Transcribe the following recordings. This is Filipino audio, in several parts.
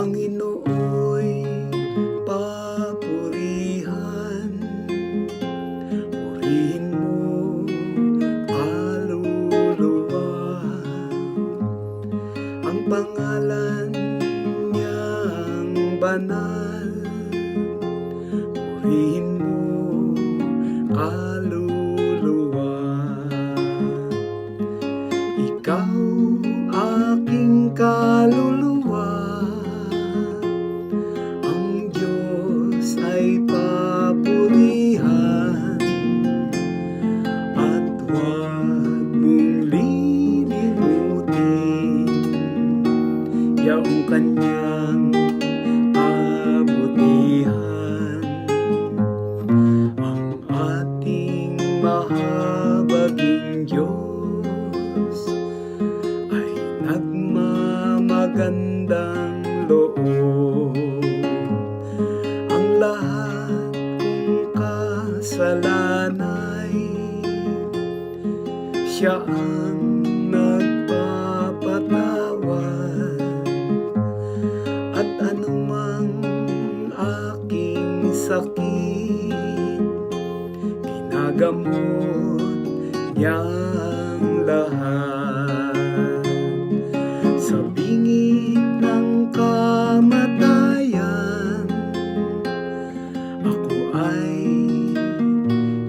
Panginooy papurihan, purihin mo kaluluwa, ang pangalan niyang banal, purihin mo kaluluwa. Ikaw aking kaluluwa, ang Diyos ay papurihan, at huwag mong lilimutin yaong kanyang kabutihan. Ang ating mahabaging Diyos ay nagmamagandang loob. Ang lahat kong kasalanay, siya ang nagpapatawad, at anumang aking sakit, ginagamot niyang lahat. Sa bingit ng kamatayan, ako ay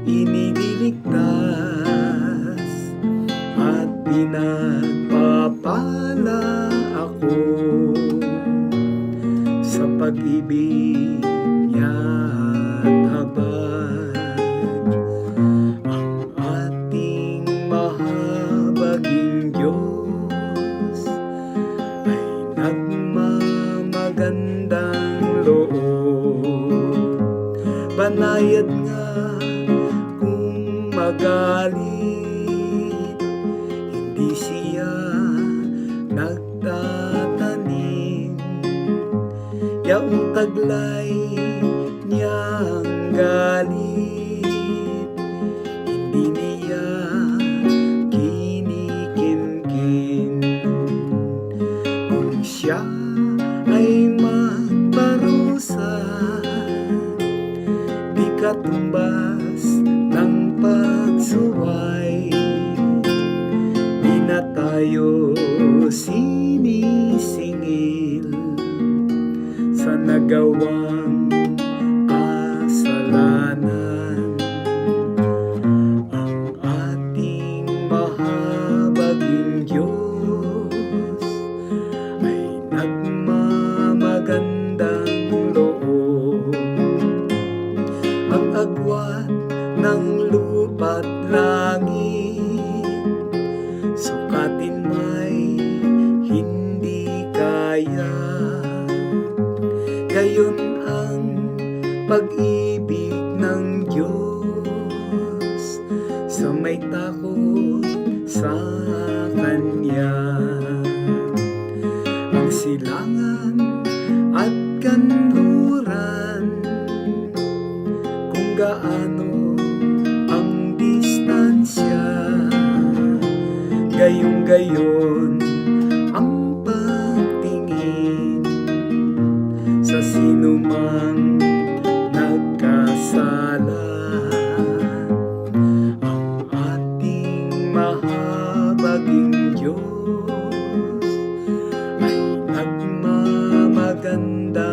inililigtas, at pinagpapala ako sa pag-ibig niya't habag. Ang ating mahabaging Diyos ay nagmamagandang loob. Banayad nga kung magalit, hindi siya nagtatanim, yaong taglay niyang galit, hindi niya kinikimkim. Kung siya ay magparusa, di katumbas ng pagsuway, di na tayo sinisingil sa nagawang kasalanan. Ang ating mahabaging Diyos ay nagmamagandang loob. Ang agwat ng lupa't langit, sukatin may hindi kaya. Gayon ang pag-ibig ng Diyos sa may takot sa Kanya. Ang silangan at kanluran, kung gaano ang distansya, gayong-gayon ang pagtingin sa sinumang nagkasala. Ang ating mahabaging Diyos ay nagmamaganda